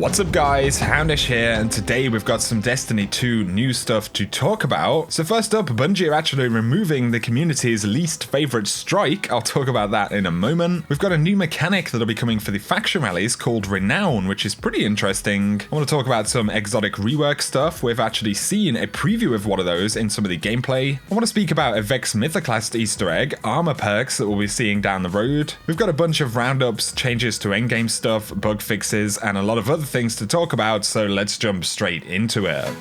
What's up guys, Houndish here, and today we've got some Destiny 2 new stuff to talk about. So first up, Bungie are actually removing the community's least favorite strike. I'll talk about that in a moment. We've got a new mechanic that'll be coming for the faction rallies called Renown, which is pretty interesting. I want to talk about some exotic rework stuff. We've actually seen a preview of one of those in some of the gameplay. I want to speak about a Vex Mythoclast Easter egg, armor perks that we'll be seeing down the road. We've got a bunch of roundups, changes to endgame stuff, bug fixes, and a lot of other things to talk about, so let's jump straight into it.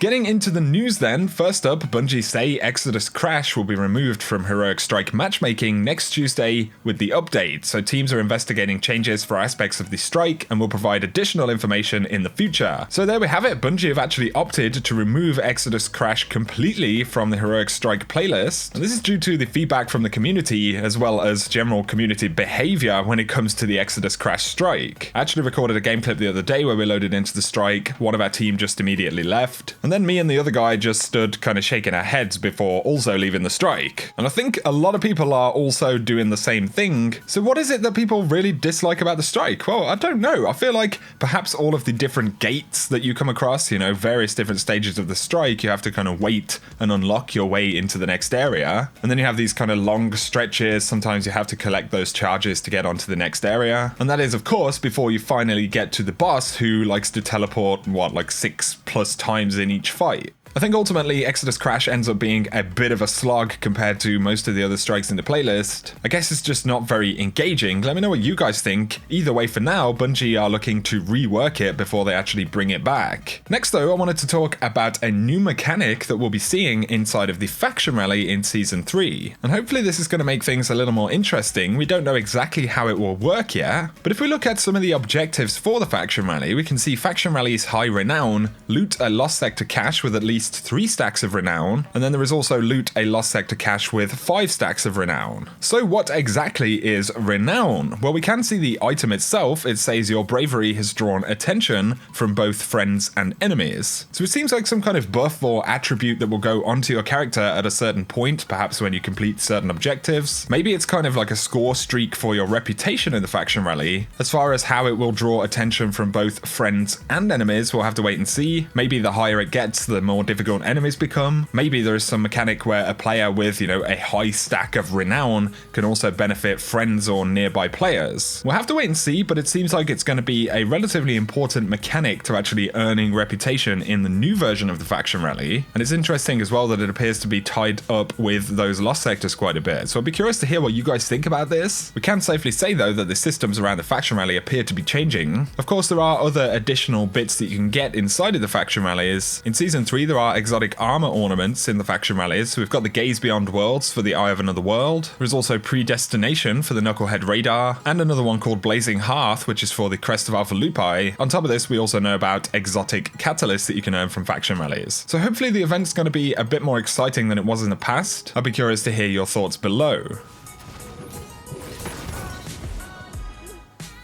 Getting into the news then, first up, Bungie say Exodus Crash will be removed from Heroic Strike matchmaking next Tuesday with the update, so teams are investigating changes for aspects of the strike and will provide additional information in the future. So there we have it, Bungie have actually opted to remove Exodus Crash completely from the Heroic Strike playlist, and this is due to the feedback from the community as well as general community behavior when it comes to the Exodus Crash strike. I actually recorded a game clip the other day where we loaded into the strike, one of our team just immediately left, and then me and the other guy just stood kind of shaking our heads before also leaving the strike. And I think a lot of people are also doing the same thing. So what is it that people really dislike about the strike? Well, I don't know. I feel like perhaps all of the different gates that you come across, you know, various different stages of the strike, you have to kind of wait and unlock your way into the next area. And then you have these kind of long stretches. Sometimes you have to collect those charges to get onto the next area. And that is, of course, before you finally get to the boss who likes to teleport, like 6+ times in each fight. I think ultimately Exodus Crash ends up being a bit of a slog compared to most of the other strikes in the playlist. I guess it's just not very engaging. Let me know what you guys think. Either way, for now, Bungie are looking to rework it before they actually bring it back. Next though, I wanted to talk about a new mechanic that we'll be seeing inside of the faction rally in Season 3. And hopefully this is going to make things a little more interesting. We don't know exactly how it will work yet, but if we look at some of the objectives for the faction rally, we can see faction rallies high renown, loot a lost sector cache with at least 3 stacks of renown, and then there is also loot a lost sector cache with 5 stacks of renown. So what exactly is renown? Well, we can see the item itself. It says your bravery has drawn attention from both friends and enemies. So it seems like some kind of buff or attribute that will go onto your character at a certain point, perhaps when you complete certain objectives. Maybe it's kind of like a score streak for your reputation in the faction rally. As far as how it will draw attention from both friends and enemies, we'll have to wait and see. Maybe the higher it gets, the more difficult enemies become. Maybe there is some mechanic where a player with, a high stack of renown can also benefit friends or nearby players. We'll have to wait and see, but it seems like it's going to be a relatively important mechanic to actually earning reputation in the new version of the faction rally. And it's interesting as well that it appears to be tied up with those lost sectors quite a bit. So I'd be curious to hear what you guys think about this. We can safely say though that the systems around the faction rally appear to be changing. Of course, there are other additional bits that you can get inside of the faction rallies. In Season 3, there are exotic armor ornaments in the faction rallies. So we've got the Gaze Beyond Worlds for the Eye of Another World. There's also Predestination for the Knucklehead Radar, and another one called Blazing Hearth, which is for the Crest of Alpha Lupi. On top of this, we also know about exotic catalysts that you can earn from faction rallies. So hopefully the event's going to be a bit more exciting than it was in the past. I'd be curious to hear your thoughts below.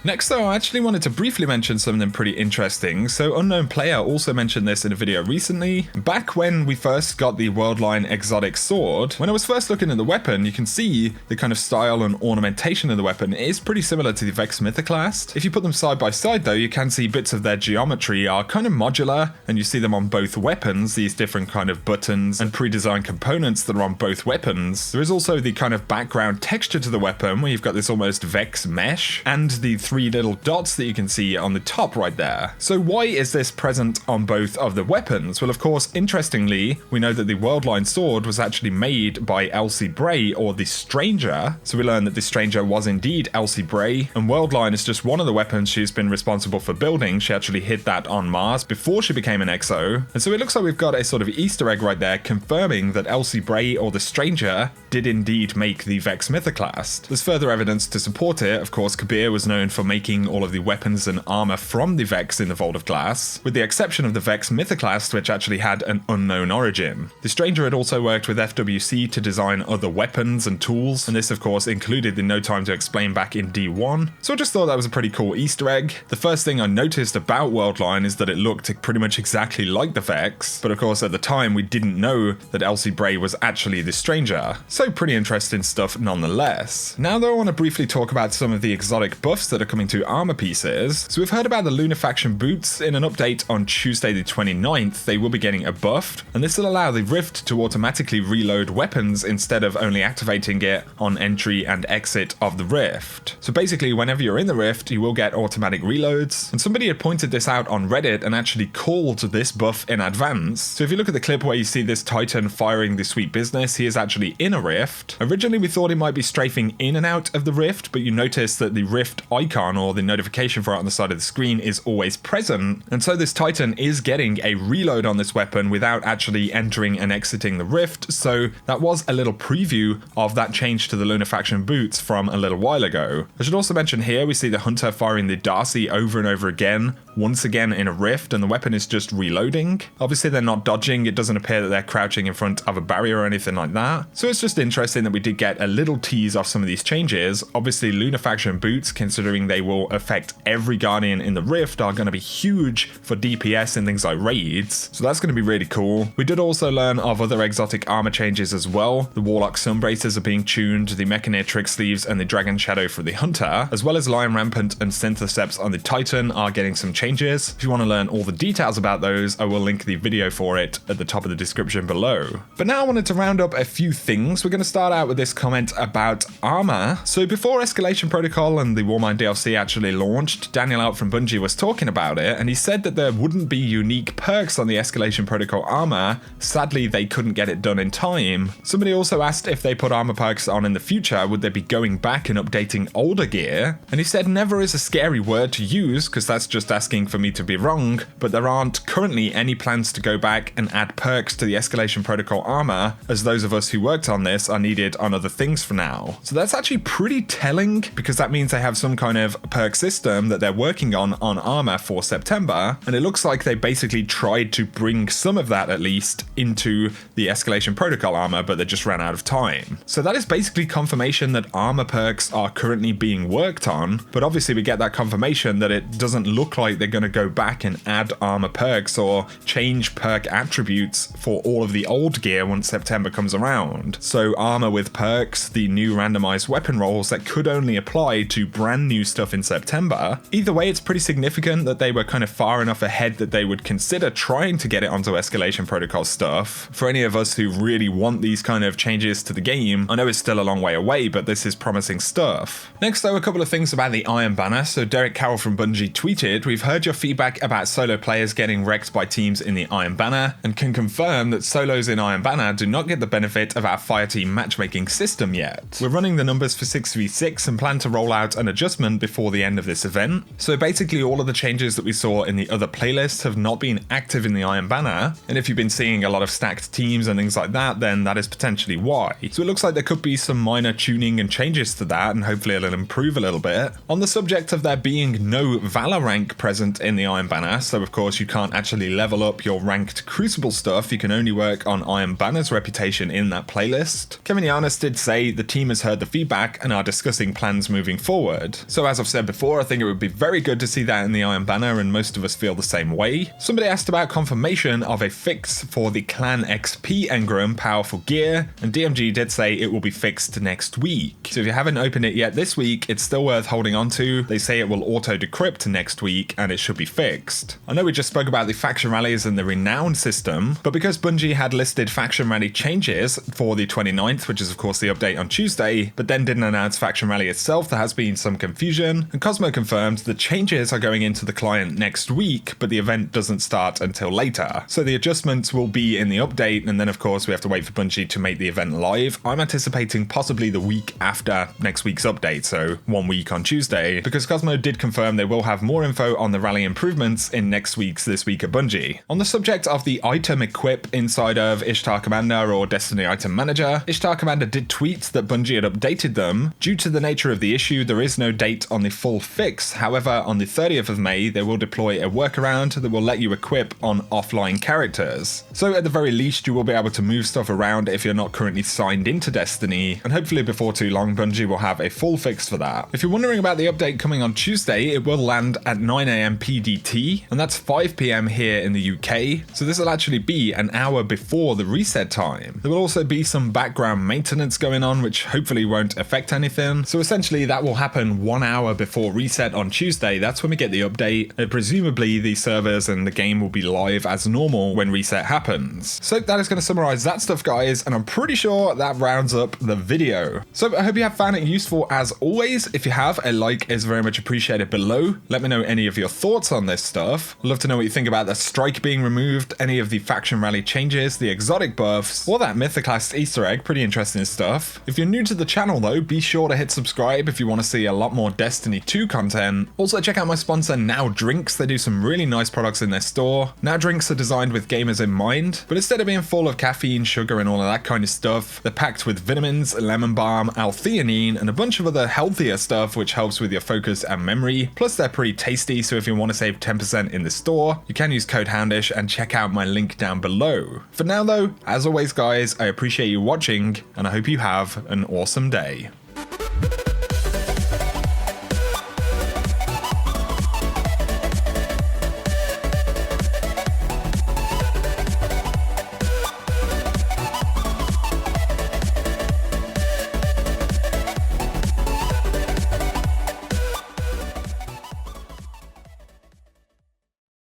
Next though, I actually wanted to briefly mention something pretty interesting. So Unknown Player also mentioned this in a video recently. Back when we first got the Worldline Exotic Sword, when I was first looking at the weapon, you can see the kind of style and ornamentation of the weapon is pretty similar to the Vex Mythoclast. If you put them side by side though, you can see bits of their geometry are kind of modular, and you see them on both weapons, these different kind of buttons and pre-designed components that are on both weapons. There is also the kind of background texture to the weapon where you've got this almost Vex mesh and the 3 little dots that you can see on the top right there. So why is this present on both of the weapons? Well, of course, interestingly, we know that the Worldline Sword was actually made by Elsie Bray, or the Stranger. So we learn that the Stranger was indeed Elsie Bray, and Worldline is just one of the weapons she's been responsible for building. She actually hid that on Mars before she became an EXO. And so it looks like we've got a sort of Easter egg right there confirming that Elsie Bray, or the Stranger, did indeed make the Vex Mythoclast. There's further evidence to support it. Of course, Kabir was known for making all of the weapons and armor from the Vex in the Vault of Glass, with the exception of the Vex Mythoclast, which actually had an unknown origin. The Stranger had also worked with FWC to design other weapons and tools, and this of course included the No Time to Explain back in D1, so I just thought that was a pretty cool Easter egg. The first thing I noticed about Worldline is that it looked pretty much exactly like the Vex, but of course at the time we didn't know that Elsie Bray was actually the Stranger, so pretty interesting stuff nonetheless. Now though, I want to briefly talk about some of the exotic buffs that are are coming to armor pieces. So we've heard about the Lunar faction boots. In an update on Tuesday the 29th, they will be getting a buff, and this will allow the Rift to automatically reload weapons instead of only activating it on entry and exit of the Rift. So basically, whenever you're in the Rift, you will get automatic reloads, and somebody had pointed this out on Reddit and actually called this buff in advance. So if you look at the clip where you see this Titan firing the sweet business, he is actually in a Rift. Originally we thought he might be strafing in and out of the Rift, but you notice that the Rift icon or the notification for it on the side of the screen is always present, and so this Titan is getting a reload on this weapon without actually entering and exiting the Rift. So that was a little preview of that change to the Lunar faction boots from a little while ago. I should also mention here we see the Hunter firing the Darcy over and over again, once again in a Rift, and the weapon is just reloading. Obviously they're not dodging, it doesn't appear that they're crouching in front of a barrier or anything like that. So it's just interesting that we did get a little tease of some of these changes. Obviously Lunar faction boots, considering they will affect every Guardian in the Rift, are going to be huge for DPS and things like raids. So that's going to be really cool. We did also learn of other exotic armor changes as well. The Warlock Sunbracers are being tuned, the Mechanir Trick Sleeves and the Dragon Shadow for the Hunter, as well as Lion Rampant and Syntheseps on the Titan are getting some changes. If you want to learn all the details about those, I will link the video for it at the top of the description below. But now I wanted to round up a few things. We're going to start out with this comment about armor. So before Escalation Protocol and the Warmind DLC actually launched, Daniel out from Bungie was talking about it, and he said that there wouldn't be unique perks on the Escalation Protocol armor. Sadly, they couldn't get it done in time. Somebody also asked if they put armor perks on in the future, would they be going back and updating older gear? And he said never is a scary word to use, because that's just asking for me to be wrong, but there aren't currently any plans to go back and add perks to the Escalation Protocol armor, as those of us who worked on this are needed on other things for now. So that's actually pretty telling, because that means they have some kind of perk system that they're working on armor for September, and it looks like they basically tried to bring some of that at least into the Escalation Protocol armor, but they just ran out of time. So that is basically confirmation that armor perks are currently being worked on, but obviously we get that confirmation that it doesn't look like they're going to go back and add armor perks or change perk attributes for all of the old gear once September comes around. So armor with perks, the new randomized weapon rolls that could only apply to brand new stuff in September. Either way, it's pretty significant that they were kind of far enough ahead that they would consider trying to get it onto Escalation Protocol stuff. For any of us who really want these kind of changes to the game, I know it's still a long way away, but this is promising stuff. Next though, a couple of things about the Iron Banner. So Derek Carroll from Bungie tweeted, "We've heard your feedback about solo players getting wrecked by teams in the Iron Banner, and can confirm that solos in Iron Banner do not get the benefit of our Fireteam matchmaking system yet. We're running the numbers for 6v6 and plan to roll out an adjustment before the end of this event." So basically all of the changes that we saw in the other playlists have not been active in the Iron Banner, and if you've been seeing a lot of stacked teams and things like that, then that is potentially why. So it looks like there could be some minor tuning and changes to that, and hopefully it'll improve a little bit. On the subject of there being no Valor rank present in the Iron Banner, so of course you can't actually level up your ranked Crucible stuff, you can only work on Iron Banner's reputation in that playlist. Kevin Yanis did say the team has heard the feedback and are discussing plans moving forward. So as I've said before, I think it would be very good to see that in the Iron Banner, and most of us feel the same way. Somebody asked about confirmation of a fix for the Clan XP engram powerful gear, and DMG did say it will be fixed next week. So if you haven't opened it yet this week, it's still worth holding on to. They say it will auto decrypt next week and it should be fixed. I know we just spoke about the faction rallies and the Renown system, but because Bungie had listed faction rally changes for the 29th, which is of course the update on Tuesday, but then didn't announce faction rally itself, there has been some confusion, and Cosmo confirmed the changes are going into the client next week, but the event doesn't start until later. So the adjustments will be in the update, and then of course we have to wait for Bungie to make the event live. I'm anticipating possibly the week after next week's update, so 1 week on Tuesday, because Cosmo did confirm they will have more info on the rally improvements in next week's This Week at Bungie. On the subject of the item equip inside of Ishtar Commander or Destiny Item Manager, Ishtar Commander did tweet that Bungie had updated them. Due to the nature of the issue, there is no date on the full fix. However, on the 30th of May, they will deploy a workaround that will let you equip on offline characters. So at the very least, you will be able to move stuff around if you're not currently signed into Destiny, and hopefully before too long, Bungie will have a full fix for that. If you're wondering about the update coming on Tuesday, it will land at 9 AM a.m. PDT, and that's 5 p.m. here in the UK, so this will actually be an hour before the reset time. There will also be some background maintenance going on, which hopefully won't affect anything, so essentially that will happen 1 hour before reset on Tuesday. That's when we get the update, and presumably the servers and the game will be live as normal when reset happens. So that is going to summarize that stuff, guys, and I'm pretty sure that rounds up the video. So I hope you have found it useful as always. If you have, a like is very much appreciated below. Let me know any of your thoughts on this stuff. I'd love to know what you think about the strike being removed, any of the faction rally changes, the exotic buffs, or that Mythoclast Easter egg. Pretty interesting stuff. If you're new to the channel though, be sure to hit subscribe if you want to see a lot more Destiny 2 content. Also check out my sponsor Now Drinks. They do some really nice products in their store. Now Drinks are designed with gamers in mind, but instead of being full of caffeine, sugar, and all of that kind of stuff, they're packed with vitamins, lemon balm, L-theanine, and a bunch of other healthier stuff which helps with your focus and memory. Plus they're pretty tasty, so if you want to save 10% in the store, you can use code Houndish and check out my link down below. For now though, as always guys, I appreciate you watching, and I hope you have an awesome day.